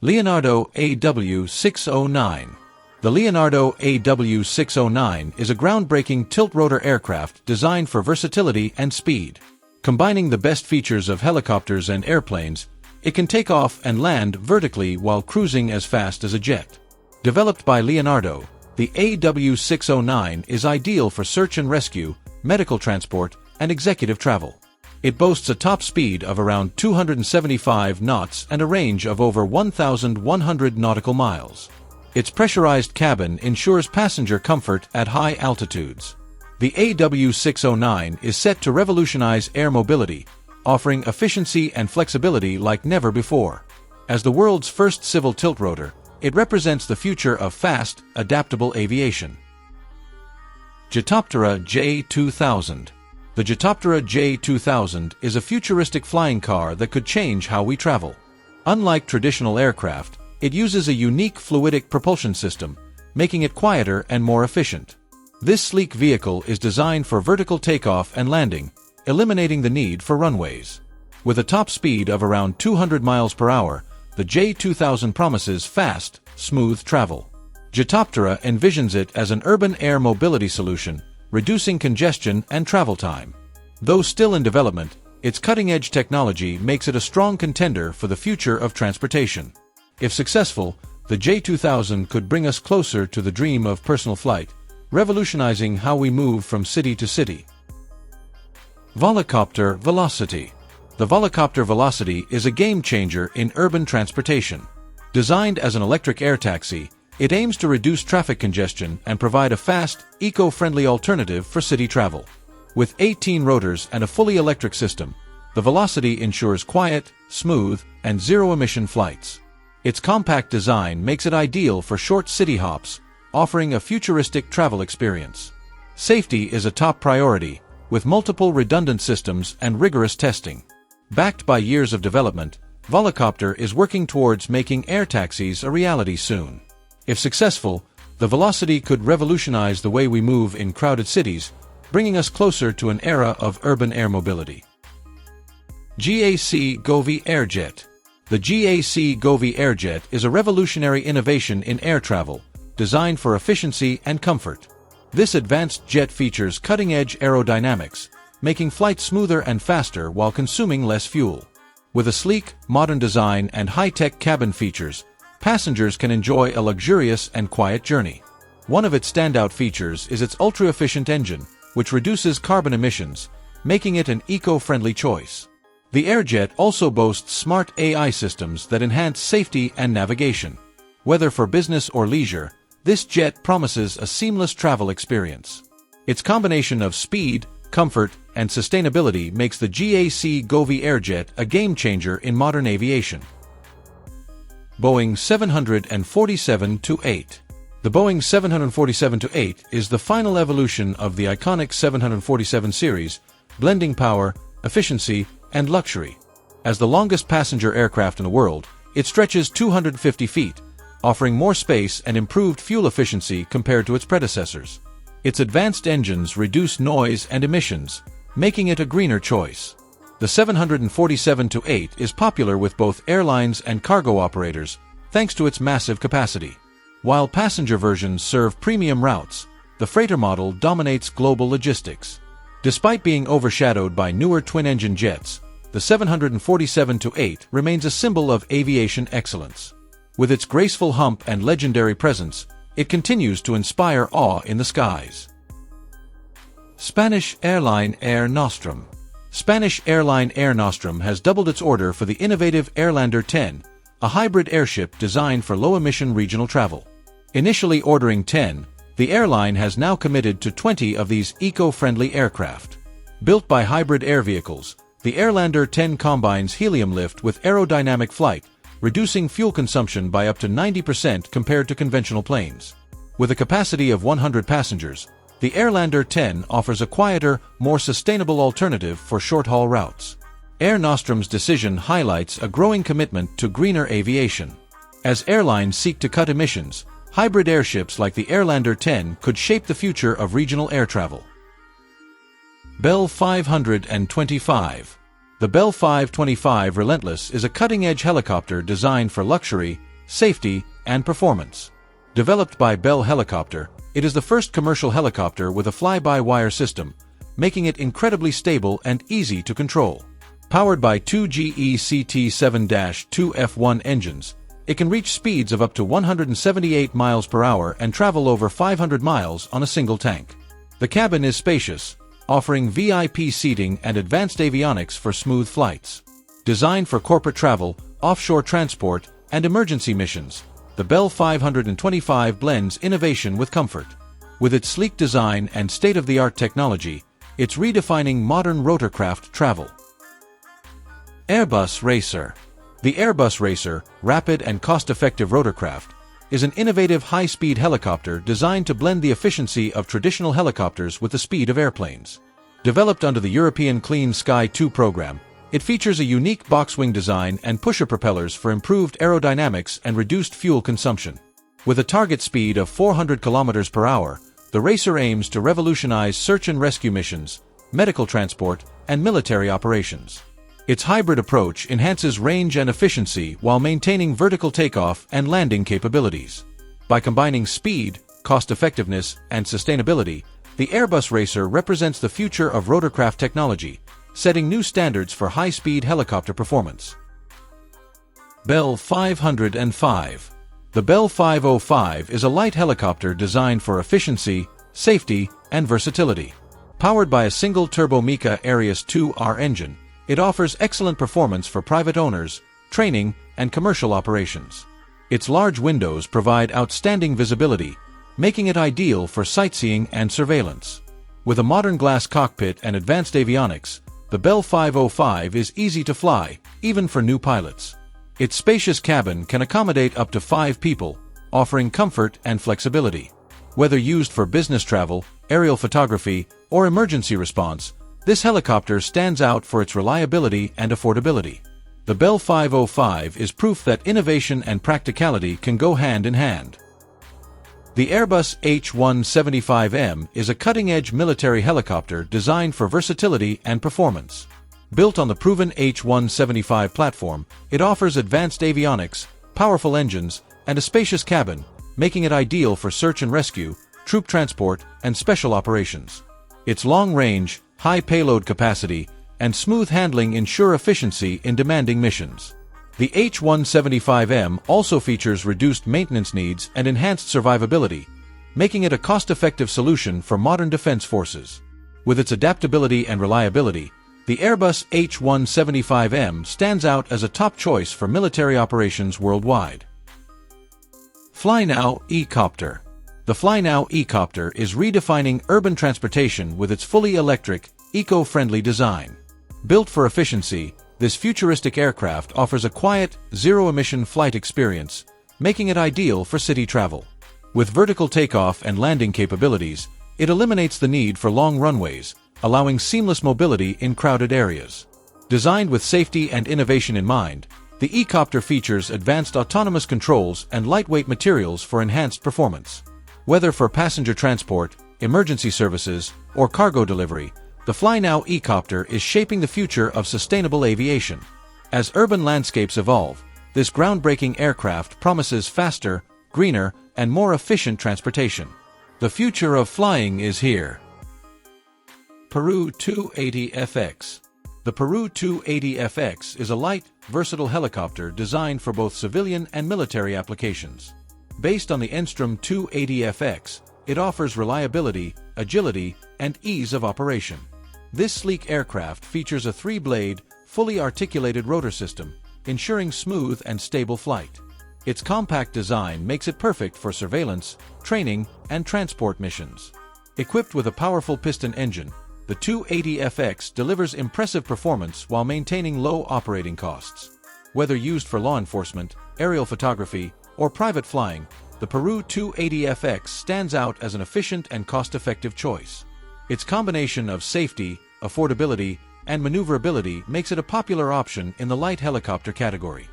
Leonardo AW609. The Leonardo AW609 is a groundbreaking tilt-rotor aircraft designed for versatility and speed. Combining the best features of helicopters and airplanes, it can take off and land vertically while cruising as fast as a jet. Developed by Leonardo, the AW609 is ideal for search and rescue, medical transport, and executive travel. It boasts a top speed of around 275 knots and a range of over 1,100 nautical miles. Its pressurized cabin ensures passenger comfort at high altitudes. The AW609 is set to revolutionize air mobility, offering efficiency and flexibility like never before. As the world's first civil tiltrotor, it represents the future of fast, adaptable aviation. Jetoptera J2000. The Jetoptera J2000 is a futuristic flying car that could change how we travel. Unlike traditional aircraft, it uses a unique fluidic propulsion system, making it quieter and more efficient. This sleek vehicle is designed for vertical takeoff and landing, eliminating the need for runways. With a top speed of around 200 miles per hour, the J2000 promises fast, smooth travel. Jetoptera envisions it as an urban air mobility solution, reducing congestion and travel time. Though still in development, its cutting-edge technology makes it a strong contender for the future of transportation. If successful, the J2000 could bring us closer to the dream of personal flight, revolutionizing how we move from city to city. Volocopter Volocity. The Volocopter Volocity is a game-changer in urban transportation. Designed as an electric air taxi, it aims to reduce traffic congestion and provide a fast, eco-friendly alternative for city travel. With 18 rotors and a fully electric system, the Volocity ensures quiet, smooth, and zero-emission flights. Its compact design makes it ideal for short city hops, offering a futuristic travel experience. Safety is a top priority, with multiple redundant systems and rigorous testing. Backed by years of development, Volocopter is working towards making air taxis a reality soon. If successful, the Volocity could revolutionize the way we move in crowded cities, bringing us closer to an era of urban air mobility. Gac Govy AirJet. The Gac Govy AirJet is a revolutionary innovation in air travel, designed for efficiency and comfort. This advanced jet features cutting-edge aerodynamics, making flights smoother and faster while consuming less fuel. With a sleek, modern design and high-tech cabin features, passengers can enjoy a luxurious and quiet journey. One of its standout features is its ultra-efficient engine, which reduces carbon emissions, making it an eco-friendly choice. The AirJet also boasts smart AI systems that enhance safety and navigation. Whether for business or leisure, this jet promises a seamless travel experience. Its combination of speed, comfort, and sustainability makes the Gac Govy AirJet a game-changer in modern aviation. Boeing 747-8. The Boeing 747-8 is the final evolution of the iconic 747 series, blending power, efficiency, and luxury. As the longest passenger aircraft in the world, it stretches 250 feet, offering more space and improved fuel efficiency compared to its predecessors. Its advanced engines reduce noise and emissions, making it a greener choice. The 747-8 is popular with both airlines and cargo operators, thanks to its massive capacity. While passenger versions serve premium routes, the freighter model dominates global logistics. Despite being overshadowed by newer twin-engine jets, the 747-8 remains a symbol of aviation excellence. With its graceful hump and legendary presence, it continues to inspire awe in the skies. Spanish airline Air Nostrum. Spanish airline Air Nostrum has doubled its order for the innovative Airlander 10, a hybrid airship designed for low-emission regional travel. Initially ordering 10, the airline has now committed to 20 of these eco-friendly aircraft. Built by hybrid air vehicles, the Airlander 10 combines helium lift with aerodynamic flight, reducing fuel consumption by up to 90% compared to conventional planes. With a capacity of 100 passengers, the Airlander 10 offers a quieter, more sustainable alternative for short-haul routes. Air Nostrum's decision highlights a growing commitment to greener aviation. As airlines seek to cut emissions, Hybrid airships like the Airlander 10 could shape the future of regional air travel. Bell 525. The Bell 525 Relentless is a cutting-edge helicopter designed for luxury, safety, and performance. Developed by Bell Helicopter, it is the first commercial helicopter with a fly-by-wire system, making it incredibly stable and easy to control. Powered by two GE CT7-2 F1 engines, it can reach speeds of up to 178 miles per hour and travel over 500 miles on a single tank. The cabin is spacious, offering VIP seating and advanced avionics for smooth flights. Designed for corporate travel, offshore transport, and emergency missions, the Bell 525 blends innovation with comfort. With its sleek design and state-of-the-art technology, it's redefining modern rotorcraft travel. Airbus Racer. The Airbus Racer, rapid and cost-effective rotorcraft, is an innovative high-speed helicopter designed to blend the efficiency of traditional helicopters with the speed of airplanes. Developed under the European Clean Sky 2 program, it features a unique box-wing design and pusher propellers for improved aerodynamics and reduced fuel consumption. With a target speed of 400 km per hour, the Racer aims to revolutionize search and rescue missions, medical transport, and military operations. Its hybrid approach enhances range and efficiency while maintaining vertical takeoff and landing capabilities. By combining speed, cost-effectiveness, and sustainability, the Airbus Racer represents the future of rotorcraft technology, setting new standards for high-speed helicopter performance. Bell 505. The Bell 505 is a light helicopter designed for efficiency, safety, and versatility. Powered by a single turbo Mica Arias 2R engine, it offers excellent performance for private owners, training, and commercial operations. Its large windows provide outstanding visibility, making it ideal for sightseeing and surveillance. With a modern glass cockpit and advanced avionics, the Bell 505 is easy to fly, even for new pilots. Its spacious cabin can accommodate up to 5 people, offering comfort and flexibility. Whether used for business travel, aerial photography, or emergency response, this helicopter stands out for its reliability and affordability. The Bell 505 is proof that innovation and practicality can go hand in hand. The Airbus H175M is a cutting-edge military helicopter designed for versatility and performance. Built on the proven H175 platform, it offers advanced avionics, powerful engines, and a spacious cabin, making it ideal for search and rescue, troop transport, and special operations. Its long range, high payload capacity, and smooth handling ensure efficiency in demanding missions. The H175M also features reduced maintenance needs and enhanced survivability, making it a cost-effective solution for modern defense forces. With its adaptability and reliability, the Airbus H175M stands out as a top choice for military operations worldwide. FlyNow eCopter. The FlyNow eCopter is redefining urban transportation with its fully electric, eco-friendly design. Built for efficiency, this futuristic aircraft offers a quiet, zero-emission flight experience, making it ideal for city travel. With vertical takeoff and landing capabilities, it eliminates the need for long runways, allowing seamless mobility in crowded areas. Designed with safety and innovation in mind, the eCopter features advanced autonomous controls and lightweight materials for enhanced performance. Whether for passenger transport, emergency services, or cargo delivery, the FlyNow eCopter is shaping the future of sustainable aviation. As urban landscapes evolve, this groundbreaking aircraft promises faster, greener, and more efficient transportation. The future of flying is here. Peru 280FX. The Peru 280FX is a light, versatile helicopter designed for both civilian and military applications. Based on the Nostrum 280FX, it offers reliability, agility, and ease of operation. This sleek aircraft features a 3-blade, fully articulated rotor system, ensuring smooth and stable flight. Its compact design makes it perfect for surveillance, training, and transport missions. Equipped with a powerful piston engine, the 280FX delivers impressive performance while maintaining low operating costs. Whether used for law enforcement, aerial photography, or private flying, the Peru 280FX stands out as an efficient and cost-effective choice. Its combination of safety, affordability, and maneuverability makes it a popular option in the light helicopter category.